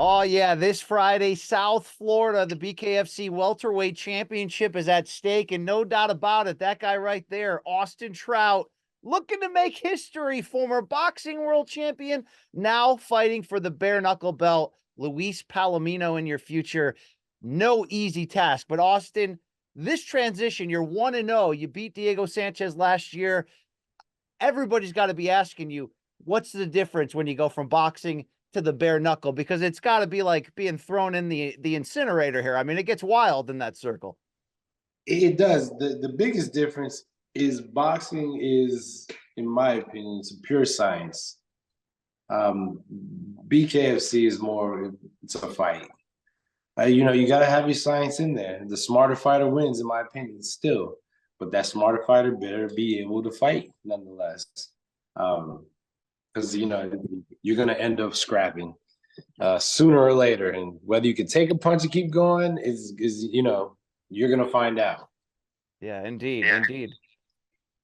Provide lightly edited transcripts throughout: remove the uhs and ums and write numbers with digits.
Oh, yeah, this Friday, South Florida, the BKFC welterweight championship is at stake, and no doubt about it, that guy right there, Austin Trout, looking to make history, former boxing world champion, now fighting for the bare knuckle belt. Luis Palomino in your future. No easy task, but Austin, this transition, you're 1-0. You beat Diego Sanchez last year. Everybody's got to be asking you, what's the difference when you go from boxing to the bare knuckle? Because it's got to be like being thrown in the incinerator here. I mean, it gets wild in that circle. It does. The biggest difference is boxing is, in my opinion, it's a pure science. Um, BKFC is more, it's a fight. You got to have your science in there. The smarter fighter wins, in my opinion, still. But that smarter fighter better be able to fight nonetheless. Because, you're going to end up scrapping sooner or later. And whether you can take a punch and keep going is you're going to find out. Yeah, indeed. Indeed.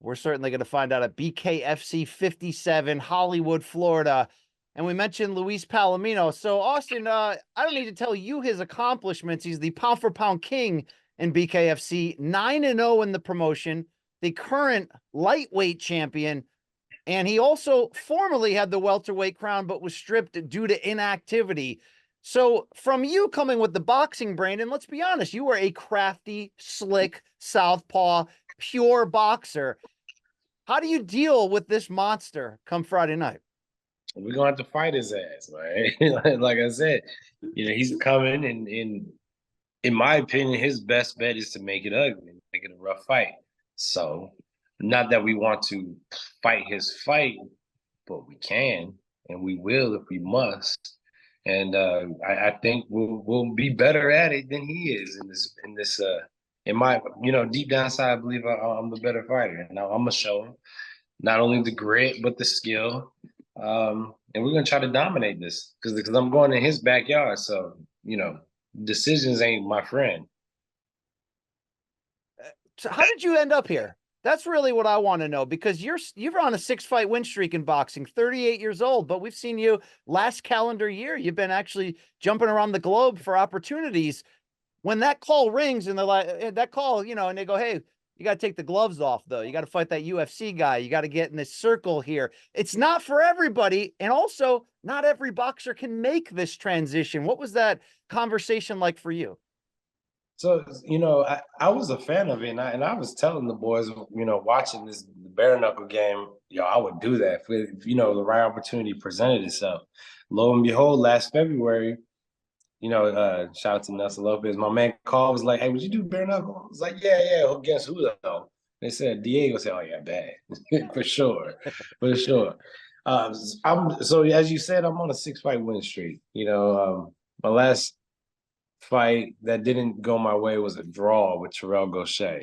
We're certainly going to find out at BKFC 57, Hollywood, Florida. And we mentioned Luis Palomino. So, Austin, I don't need to tell you his accomplishments. He's the pound-for-pound king in BKFC, 9-0 in the promotion, the current lightweight champion. And he also formerly had the welterweight crown, but was stripped due to inactivity. So from you coming with the boxing brain, and let's be honest, you were a crafty, slick, southpaw, pure boxer. How do you deal with this monster come Friday night? We're gonna have to fight his ass, right? Like I said, he's coming, and in my opinion, his best bet is to make it ugly, make it a rough fight. So, not that we want to fight his fight, but we can and we will if we must. And I think we'll be better at it than he is in my deep down side. I believe I'm the better fighter, and I'm gonna show him not only the grit but the skill. And we're gonna try to dominate this because I'm going in his backyard. So decisions ain't my friend. So how did you end up here? That's really what I want to know, because you're on a 6-fight win streak in boxing, 38 years old, but we've seen you last calendar year. You've been actually jumping around the globe for opportunities. When that call rings and they're like, that call, and they go, hey, you got to take the gloves off, though. You got to fight that UFC guy. You got to get in this circle here. It's not for everybody. And also, not every boxer can make this transition. What was that conversation like for you? So, I was a fan of it, and I was telling the boys, watching this bare knuckle game, I would do that if the right opportunity presented itself. Lo and behold, last February, shout out to Nelson Lopez, my man called, was like, hey, would you do bare knuckle? I was like, yeah. Guess who though? They said Diego. Said, oh yeah, bad. For sure. So as you said, I'm on a 6-fight win streak. My last fight that didn't go my way was a draw with Terrell Gaucher,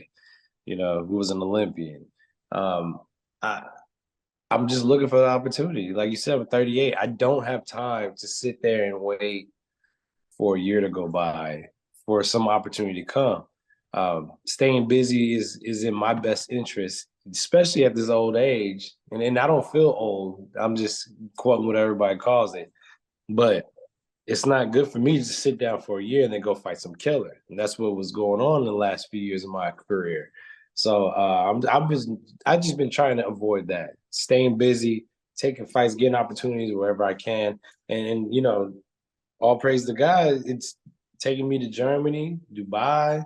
who was an Olympian. I'm just looking for the opportunity. Like you said, I'm 38. I don't have time to sit there and wait for a year to go by for some opportunity to come. Staying busy is in my best interest, especially at this old age. And I don't feel old. I'm just quoting what everybody calls it. But it's not good for me to just sit down for a year and then go fight some killer. And that's what was going on in the last few years of my career. So I've just been trying to avoid that, staying busy, taking fights, getting opportunities wherever I can. And all praise to God, it's taking me to Germany, Dubai.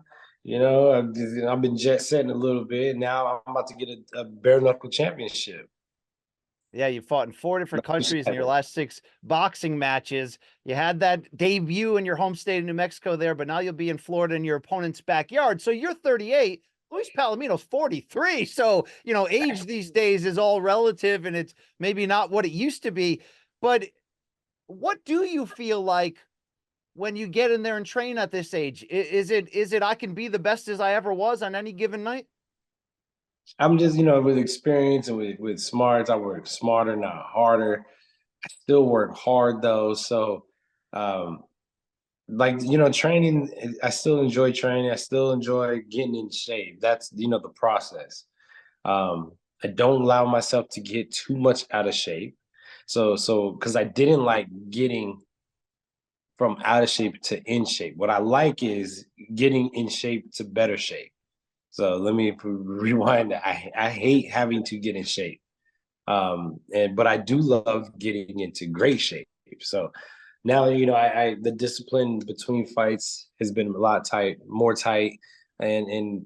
I've been jet setting a little bit. Now I'm about to get a bare knuckle championship. Yeah, you fought in 4 different countries in your last 6 boxing matches. You had that debut in your home state of New Mexico there, but now you'll be in Florida in your opponent's backyard. So you're 38. Luis Palomino's 43. So, age these days is all relative, and it's maybe not what it used to be. But what do you feel like when you get in there and train at this age? Is it I can be the best as I ever was on any given night? I'm just, with experience and with smarts, I work smarter, not harder. I still work hard though. So, training, I still enjoy training. I still enjoy getting in shape. That's, the process. I don't allow myself to get too much out of shape. So, because I didn't like getting from out of shape to in shape. What I like is getting in shape to better shape. So let me rewind that. I hate having to get in shape. But I do love getting into great shape. So now, I the discipline between fights has been a lot more tight, and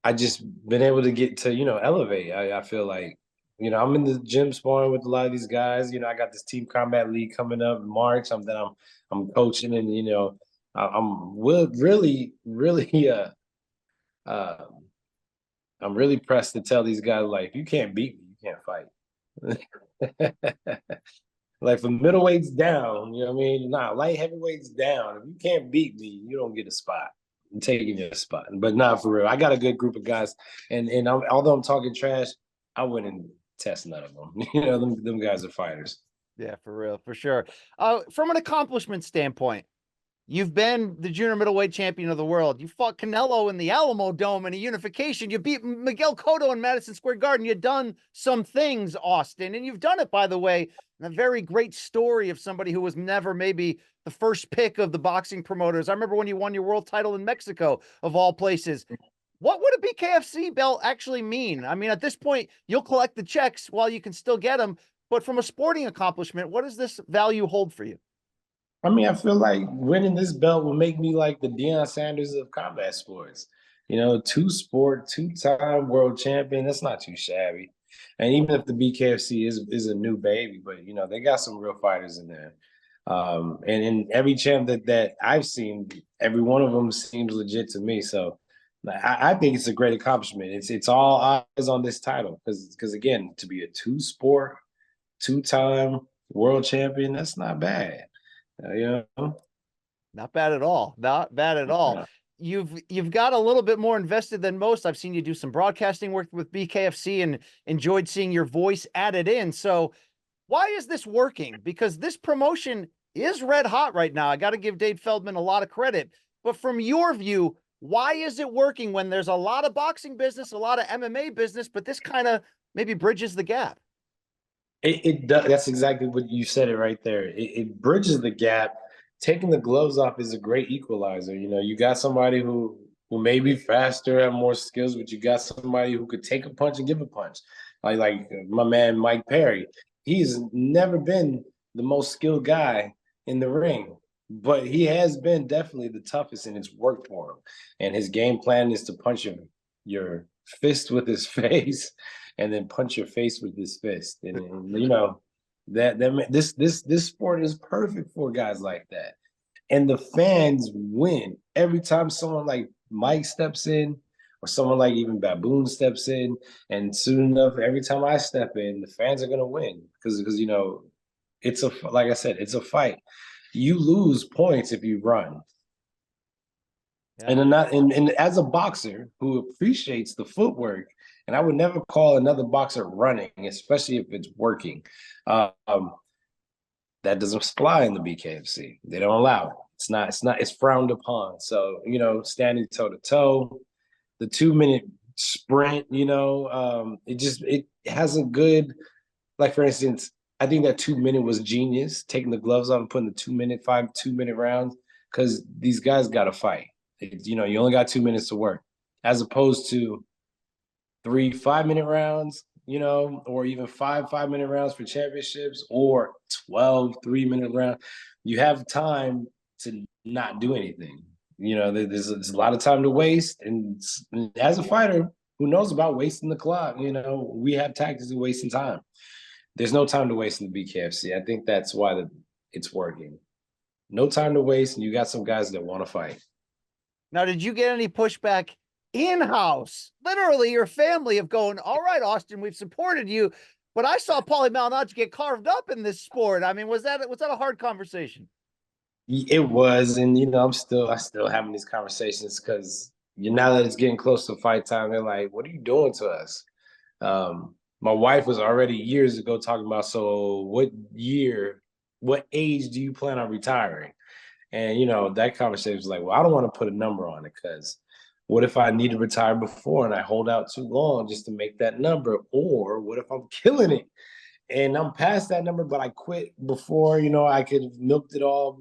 I just been able to get to, elevate. I feel like, I'm in the gym sparring with a lot of these guys. I got this Team Combat League coming up in March. I'm coaching, and really, really uh, I'm really pressed to tell these guys, like, if you can't beat me, you can't fight. Like, from middleweights down, you know what I mean? Nah, light heavyweights down. If you can't beat me, you don't get a spot. I'm taking your spot. But not for real. I got a good group of guys, and although I'm talking trash, I wouldn't test none of them. Them guys are fighters. Yeah, for real, for sure. From an accomplishment standpoint, you've been the junior middleweight champion of the world. You fought Canelo in the Alamo Dome in a unification. You beat Miguel Cotto in Madison Square Garden. You've done some things, Austin, and you've done it, by the way, in a very great story of somebody who was never maybe the first pick of the boxing promoters. I remember when you won your world title in Mexico, of all places. What would a BKFC belt actually mean? I mean, at this point, you'll collect the checks while you can still get them. But from a sporting accomplishment, what does this value hold for you? I mean, I feel like winning this belt will make me like the Deion Sanders of combat sports. Two-time world champion. That's not too shabby. And even if the BKFC is a new baby, but they got some real fighters in there. And in every champ that I've seen, every one of them seems legit to me. So I think it's a great accomplishment. It's all eyes on this title because again, to be a two-time world champion, that's not bad. Not bad at all. Not bad at all. You've got a little bit more invested than most. I've seen you do some broadcasting work with BKFC and enjoyed seeing your voice added in. So why is this working? Because this promotion is red hot right now. I got to give Dave Feldman a lot of credit. But from your view, why is it working when there's a lot of boxing business, a lot of MMA business, but this kind of maybe bridges the gap? It does. That's exactly what you said it right there. It bridges the gap. Taking the gloves off is a great equalizer. You got somebody who may be faster, have more skills, but you got somebody who could take a punch and give a punch. Like my man Mike Perry. He's never been the most skilled guy in the ring, but he has been definitely the toughest, and it's worked for him. And his game plan is to punch your fist with his face, and then punch your face with his fist. And this sport is perfect for guys like that. And the fans win every time someone like Mike steps in, or someone like even Baboon steps in. And soon enough, every time I step in, the fans are gonna win because it's like I said, it's a fight. You lose points if you run. Yeah. And as a boxer who appreciates the footwork, and I would never call another boxer running, especially if it's working. That doesn't fly in the BKFC. They don't allow it. It's frowned upon. So, standing toe to toe, the 2-minute sprint, it has a good, like, for instance, I think that 2-minute was genius, taking the gloves off and putting the 2-minute rounds, because these guys got to fight. You only got 2 minutes to work, as opposed to 3 5-minute rounds, or even 5-minute rounds for championships, or 12 3-minute rounds. You have time to not do anything. There's a lot of time to waste. And as a fighter who knows about wasting the clock, we have tactics of wasting time. There's no time to waste in the BKFC. I think that's why it's working. No time to waste, and you got some guys that want to fight. Now, did you get any pushback in-house, literally your family, of going, all right, Austin, we've supported you, but I saw Paulie Malignaggi get carved up in this sport? I mean, was that a hard conversation? It was, and I still having these conversations, because now that it's getting close to fight time, they're like, what are you doing to us? My wife was already years ago talking about, so what age do you plan on retiring? And that conversation was like, well, I don't want to put a number on it, because what if I need to retire before and I hold out too long just to make that number? Or what if I'm killing it and I'm past that number, but I quit before, I could have milked it all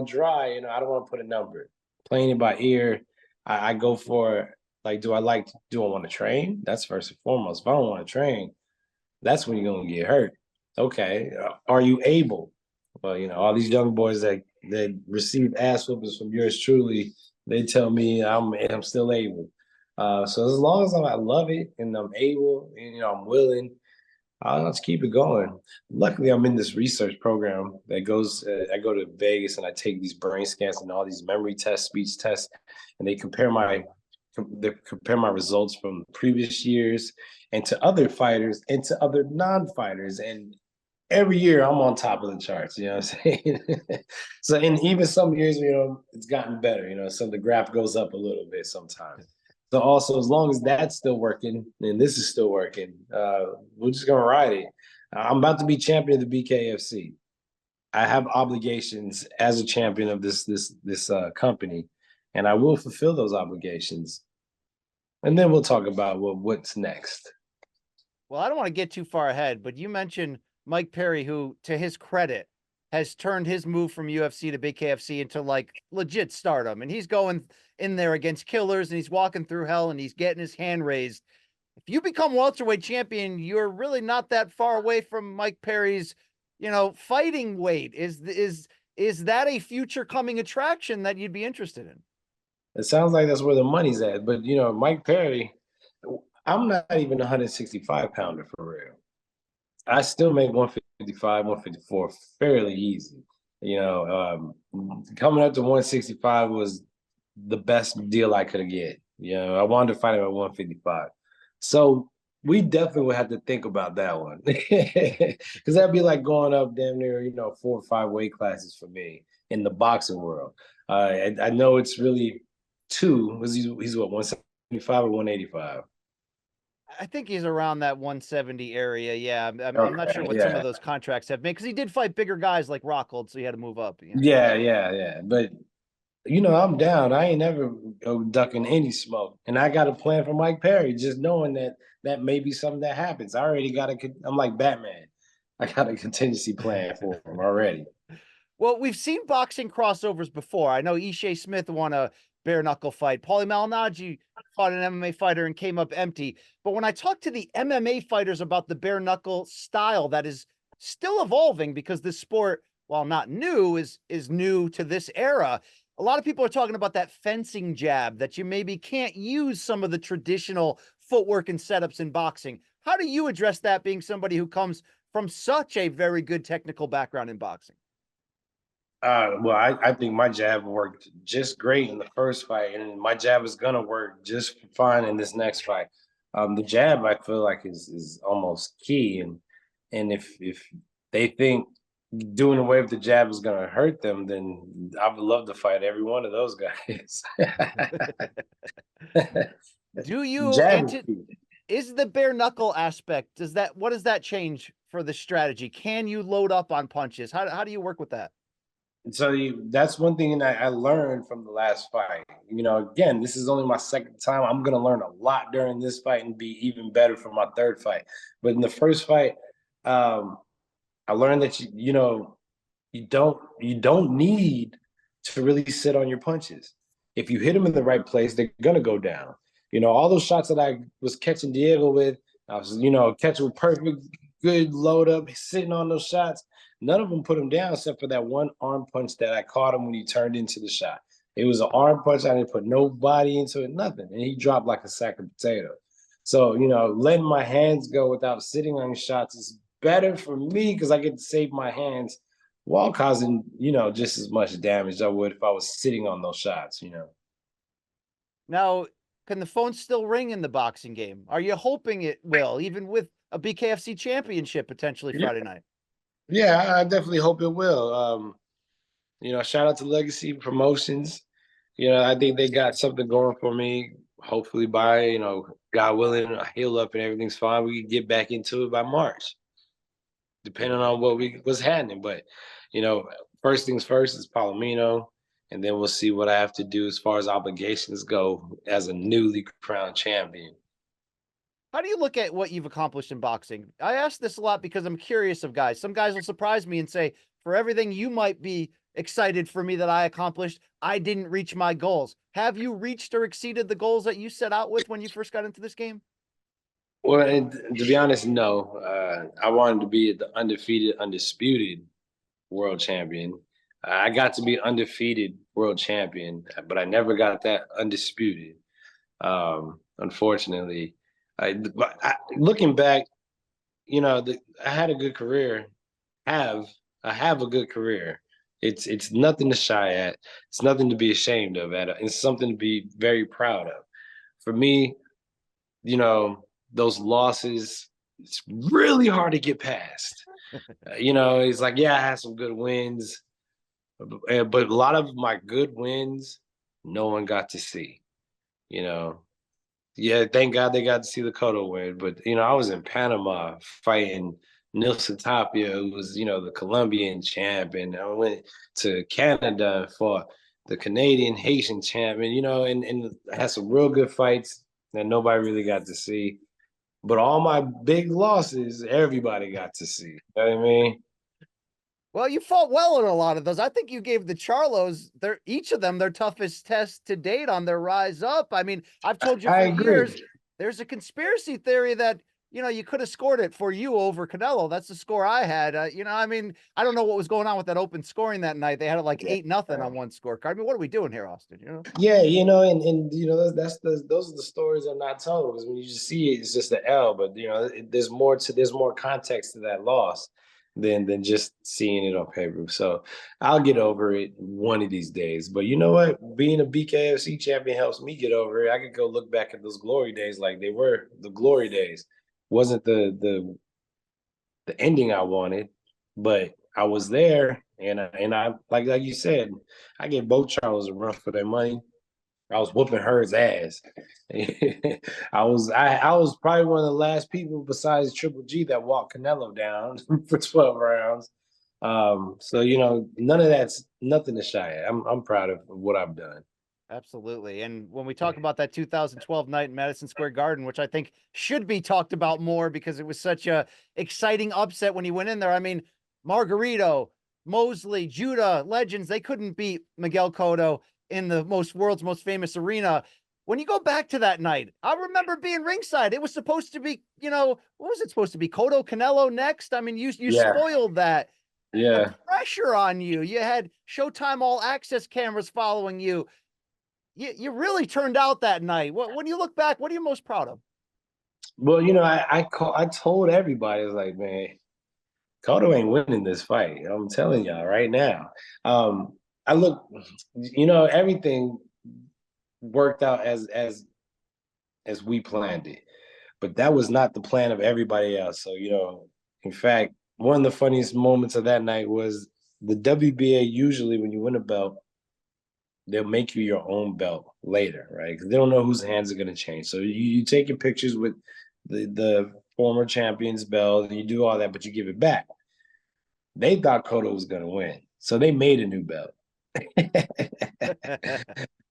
dry, I don't want to put a number. Playing it by ear, I go for, like, do I want to train? That's first and foremost. If I don't want to train, that's when you're going to get hurt. Okay. Are you able? Well, all these young boys that receive ass whoopings from yours truly, they tell me I'm still able. So as long as I love it and I'm able and I'm willing, let's keep it going. Luckily, I'm in this research program that goes. I go to Vegas and I take these brain scans and all these memory tests, speech tests, and they compare my results from previous years and to other fighters and to other non-fighters. And every year I'm on top of the charts. You know what I'm saying? So, and even some years, it's gotten better. So the graph goes up a little bit sometimes. So also, as long as that's still working and this is still working, we're just gonna ride it. I'm about to be champion of the BKFC. I have obligations as a champion of this company, and I will fulfill those obligations. And then we'll talk about what's next. Well, I don't want to get too far ahead, but you mentioned Mike Perry, who, to his credit, has turned his move from UFC to BKFC into like legit stardom. And he's going in there against killers and he's walking through hell and he's getting his hand raised. If you become welterweight champion, you're really not that far away from Mike Perry's, fighting weight. Is that a future coming attraction that you'd be interested in? It sounds like that's where the money's at. But Mike Perry, I'm not even a 165 pounder for real. I still make 155, 154 fairly easy. Coming up to 165 was the best deal I could get. I wanted to fight him at 155. So we definitely would have to think about that one. Because that'd be like going up damn near, 4 or 5 weight classes for me in the boxing world. I know it's really two. He's what, 175 or 185? I think he's around that 170 area. Yeah, I'm not sure what some of those contracts have made because he did fight bigger guys like Rockhold, so he had to move up. Yeah. But I'm down. I ain't never ducking any smoke, and I got a plan for Mike Perry. Just knowing that may be something that happens. I already got I'm like Batman. I got a contingency plan for him already. Well, we've seen boxing crossovers before. I know Ishe Smith won a bare knuckle fight. Paulie Malignaggi fought an MMA fighter and came up empty. But when I talk to the MMA fighters about the bare knuckle style that is still evolving because this sport, while not new, is new to this era. A lot of people are talking about that fencing jab that you maybe can't use some of the traditional footwork and setups in boxing. How do you address that, being somebody who comes from such a very good technical background in boxing? Well, I think my jab worked just great in the first fight, and my jab is gonna work just fine in this next fight. The jab I feel like is almost key, and if they think doing away with the jab is gonna hurt them, then I would love to fight every one of those guys. Do you is the bare knuckle aspect, what does that change for the strategy? Can you load up on punches? How do you work with that? So that's one thing that I learned from the last fight. Again, this is only my second time. I'm gonna learn a lot during this fight and be even better for my third fight. But in the first fight, I learned that you don't need to really sit on your punches. If you hit them in the right place, they're gonna go down. All those shots that I was catching Diego with, I was catching with perfect, good load up, sitting on those shots. None of them put him down except for that one arm punch that I caught him when he turned into the shot. It was an arm punch. I didn't put no body into it, nothing. And he dropped like a sack of potato. So, letting my hands go without sitting on shots is better for me because I get to save my hands while causing, just as much damage as I would if I was sitting on those shots, Now, can the phone still ring in the boxing game? Are you hoping it will, even with a BKFC championship potentially Friday night? Yeah, I definitely hope it will. Shout out to Legacy Promotions. I think they got something going for me. Hopefully by, God willing, I heal up and everything's fine. We can get back into it by March, depending on what's happening. But, first things first is Palomino, and then we'll see what I have to do as far as obligations go as a newly crowned champion. How do you look at what you've accomplished in boxing? I ask this a lot because I'm curious of guys. Some guys will surprise me and say, for everything you might be excited for me that I accomplished. I didn't reach my goals. Have you reached or exceeded the goals that you set out with when you first got into this game? Well, and to be honest, no. I wanted to be the undefeated, undisputed world champion. I got to be undefeated world champion, but I never got that undisputed. Unfortunately, looking back, I had a good career. I have a good career. It's nothing to shy at. It's nothing to be ashamed of. It's something to be very proud of. For me, those losses, it's really hard to get past. It's like, yeah, I had some good wins, but a lot of my good wins, no one got to see. Yeah, thank God they got to see the Cotto win. But I was in Panama fighting Nilson Tapia, who was the Colombian champ, and I went to Canada and fought the Canadian Haitian champ, and I had some real good fights that nobody really got to see. But all my big losses, everybody got to see. You know what I mean? Well, you fought well in a lot of those. I think you gave the Charlos each of them their toughest test to date on their rise up. I mean, I've told you for years, there's a conspiracy theory that you could have scored it for you over Canelo. That's the score I had. I don't know what was going on with that open scoring that night. They had it like 8-0 on one scorecard. I mean, what are we doing here, Austin? Yeah, and those are the stories that are not told, because when you just see it, it's just the L. But there's more context to that loss than just seeing it on paper. So I'll get over it one of these days. But you know what? Being a BKFC champion helps me get over it. I could go look back at those glory days like they were the glory days. Wasn't the ending I wanted, but I was there, and I like you said, I gave both Charles a run for their money. I was whooping Herd's ass. I was probably one of the last people besides Triple G that walked Canelo down for 12 rounds. So none of that's nothing to shy at. I'm proud of what I've done. Absolutely. And when we talk about that 2012 night in Madison Square Garden, which I think should be talked about more because it was such a exciting upset when he went in there. I mean, Margarito, Mosley, Judah, legends, they couldn't beat Miguel Cotto in the world's most famous arena. When you go back to that night, I remember being ringside. It was supposed to be, what was it supposed to be? Cotto Canelo next? I mean, you spoiled that. Yeah. The pressure on you. You had Showtime All Access cameras following you. You really turned out that night. When you look back, what are you most proud of? Well, I told everybody, I was like, man, Cotto ain't winning this fight. I'm telling y'all right now. Everything worked out as we planned it, but that was not the plan of everybody else. So, in fact, one of the funniest moments of that night was the WBA. Usually when you win a belt, they'll make you your own belt later, right? Because they don't know whose hands are going to change. So you take your pictures with the former champion's belt, and you do all that, but you give it back. They thought Cotto was going to win, so they made a new belt.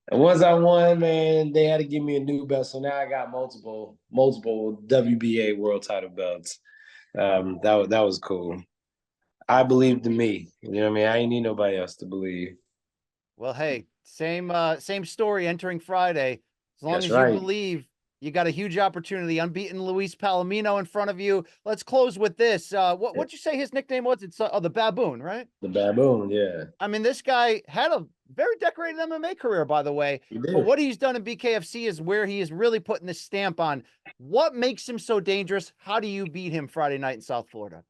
And once I won, man, they had to give me a new belt. So now I got multiple WBA world title belts. That was cool. I believed in me. You know what I mean? I ain't need nobody else to believe. Well, hey, same story entering Friday. As long as you believe, you got a huge opportunity. Unbeaten Luis Palomino in front of you. Let's close with this. What'd you say his nickname was? It's the Baboon, right? The Baboon, yeah. I mean, this guy had a very decorated MMA career, by the way. But what he's done in BKFC is where he is really putting the stamp on what makes him so dangerous. How do you beat him Friday night in South Florida?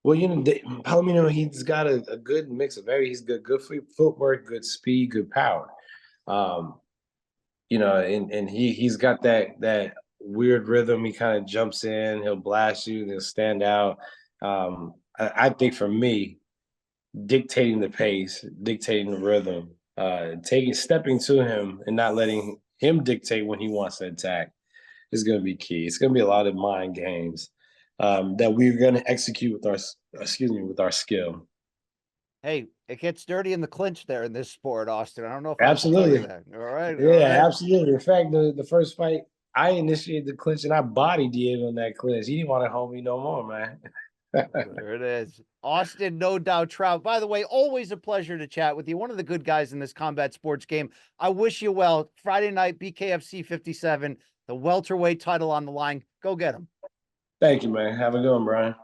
Well, Palomino, he's got a good mix of he's good footwork, good speed, good power. And he's got that weird rhythm. He kind of jumps in, he'll blast you, he'll stand out. I think for me, dictating the pace, dictating the rhythm, stepping to him and not letting him dictate when he wants to attack is going to be key. It's going to be a lot of mind games that we're going to execute with our skill. Hey, it gets dirty in the clinch there in this sport, Austin. I don't know if absolutely. I can tell you that. All right. Yeah, all right. absolutely. In fact, the first fight, I initiated the clinch and I bodied Diego in that clinch. He didn't want to hold me no more, man. There it is. Austin, no doubt, Trout. By the way, always a pleasure to chat with you. One of the good guys in this combat sports game. I wish you well. Friday night, BKFC 57, the welterweight title on the line. Go get him. Thank you, man. Have a good one, Brian.